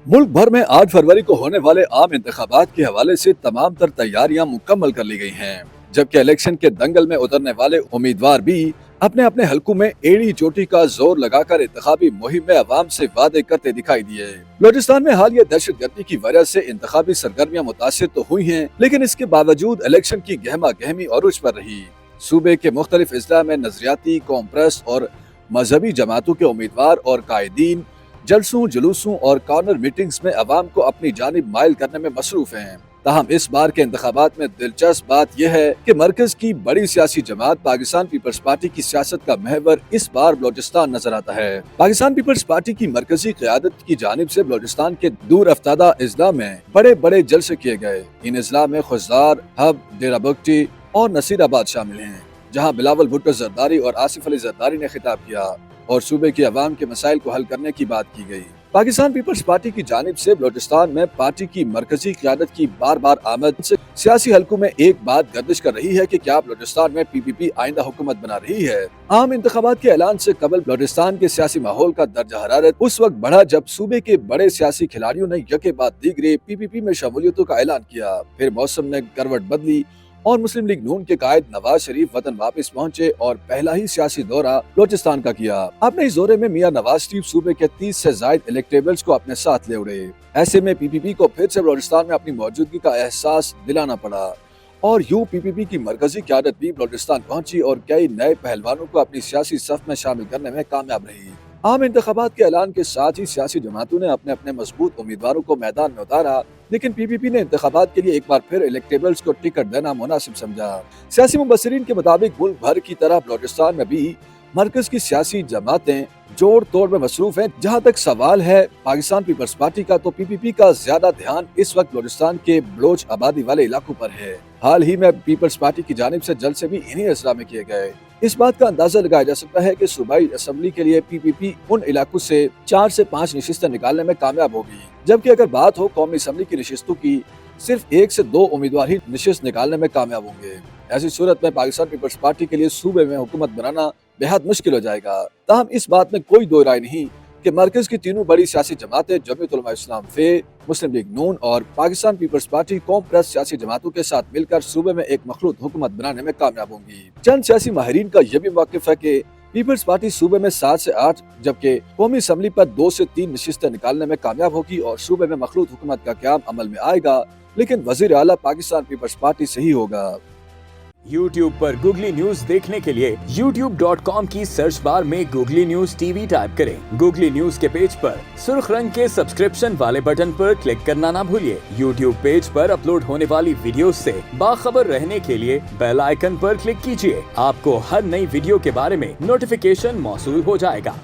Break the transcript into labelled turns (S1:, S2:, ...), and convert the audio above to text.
S1: मुल्क भर में 8 फरवरी को होने वाले आम इंतखाबात के हवाले से तमाम तर तैयारियां मुकम्मल कर ली गई हैं, जबकि इलेक्शन के दंगल में उतरने वाले उम्मीदवार भी अपने अपने हलकों में एड़ी चोटी का जोर लगाकर इंतखाबी मुहिम में अवाम से वादे करते दिखाई दिए। बलूचिस्तान में हालिया दहशतगर्दी की वजह से इंतखाबी सरगर्मियां मुतासिर तो हुई हैं, लेकिन इसके बावजूद इलेक्शन की गहमा गहमी अरूज पर रही। सूबे के मुख्तलिफ अजला में नजरियाती, कौम परस्त और मजहबी जमातों के उम्मीदवार और कायदीन जलसों, जुलूसों और कॉर्नर मीटिंग्स में अवाम को अपनी जानिब माइल करने में मसरूफ हैं। ताहम इस बार के इंतखाबात में दिलचस्प बात यह है कि मरकज की बड़ी सियासी जमात पाकिस्तान पीपल्स पार्टी की सियासत का महवर इस बार बलूचिस्तान नजर आता है। पाकिस्तान पीपल्स पार्टी की मरकजी क़यादत की जानिब से बलूचिस्तान के दूर अफ्तादा अजला में बड़े बड़े जलसे किए गए। इन अजला में खुजदार, हब, डेरा बगटी और नसीराबाद शामिल हैं, जहाँ बिलावल भुट्टो जरदारी और आसिफ अली जरदारी ने खिताब किया और सूबे की अवाम के मसाइल को हल करने की बात की गई। पाकिस्तान पीपल्स पार्टी की जानिब से बलूचिस्तान में पार्टी की मरकजी क़यादत की बार बार आमद से सियासी हलकों में एक बात गर्दिश कर रही है कि क्या बलूचिस्तान में PPP आइंदा हुकूमत बना रही है। आम इंतखाबात के ऐलान से कबल बलूचिस्तान के सियासी माहौल का दर्जा हरारत उस वक्त बढ़ा जब सूबे के बड़े सियासी खिलाड़ियों ने यके बाद दीगरे PPP में शमूलियतों का ऐलान किया। फिर मौसम ने करवट बदली और मुस्लिम लीग नून के कायद नवाज शरीफ वतन वापस पहुंचे और पहला ही सियासी दौरा बलूचिस्तान का किया। अपने इस दौरे में मियां नवाज शरीफ सूबे के 30 से ज्यादा इलेक्टेबल्स को अपने साथ ले उड़े। ऐसे में PPP को फिर से बलूचिस्तान में अपनी मौजूदगी का एहसास दिलाना पड़ा और यूं PPP की मरकजी क़यादत भी बलूचिस्तान पहुंची और कई नए पहलवानों को अपनी सियासी सफ में शामिल करने में कामयाब रही। आम इंतखाबात के ऐलान के साथ ही सियासी जमातों ने अपने अपने मजबूत उम्मीदवारों को मैदान में उतारा, लेकिन PPP ने इंतखाबात के लिए एक बार फिर इलेक्टेबल्स को टिकट देना मुनासिब समझा। सियासी मुबस्सिरीन के मुताबिक मुल्क भर की तरह बलूचिस्तान में भी मरकज की सियासी जमातें जोड़ तोड़ में मसरूफ हैं। जहां तक सवाल है पाकिस्तान पीपल्स पार्टी का, तो PPP का ज्यादा ध्यान इस वक्त बलूचिस्तान के बलोच आबादी वाले इलाकों पर है। हाल ही में पीपल्स पार्टी की जानिब से जलसे भी इन्हीं अजला में किए गए। इस बात का अंदाजा लगाया जा सकता है कि सूबाई असम्बली के लिए PPP उन इलाकों से 4 से 5 नशिस्तें निकालने में कामयाब होगी, जबकि अगर बात हो कौमी असम्बली की नशिस्तों की, सिर्फ 1 से 2 उम्मीदवार ही नशिस्त निकालने में कामयाब होंगे। ऐसी सूरत में पाकिस्तान पीपल्स पार्टी के लिए सूबे में हुकूमत बनाना बेहद मुश्किल हो जाएगा। ताहम इस बात में कोई दो राय नहीं कि मरकज की तीनों बड़ी सियासी जमातें जमीयत उलमा इस्लाम फे, मुस्लिम लीग नून और पाकिस्तान पीपल्स पार्टी कौम परस्त सियासी जमातों के साथ मिलकर सूबे में एक मखलूत हुकूमत बनाने में कामयाब होंगी। चंद सियासी माहिरीन का यह भी मौक़िफ़ है कि पीपल्स पार्टी सूबे में 7 से 8 जबकि कौमी असम्बली पर 2 से 3 नशिस्तें निकालने में कामयाब होगी और सूबे में मखलूत हुकूमत का क़याम अमल में आएगा, लेकिन वज़ीर आला पाकिस्तान पीपल्स पार्टी से ही होगा।
S2: YouTube पर गूगली न्यूज देखने के लिए youtube.com की सर्च बार में गूगली न्यूज TV टाइप करें। गूगली न्यूज के पेज पर सुर्ख रंग के सब्सक्रिप्शन वाले बटन पर क्लिक करना ना भूलिए। YouTube पेज पर अपलोड होने वाली वीडियोस से बाखबर रहने के लिए बेल आइकन पर क्लिक कीजिए। आपको हर नई वीडियो के बारे में नोटिफिकेशन मौसूल हो जाएगा।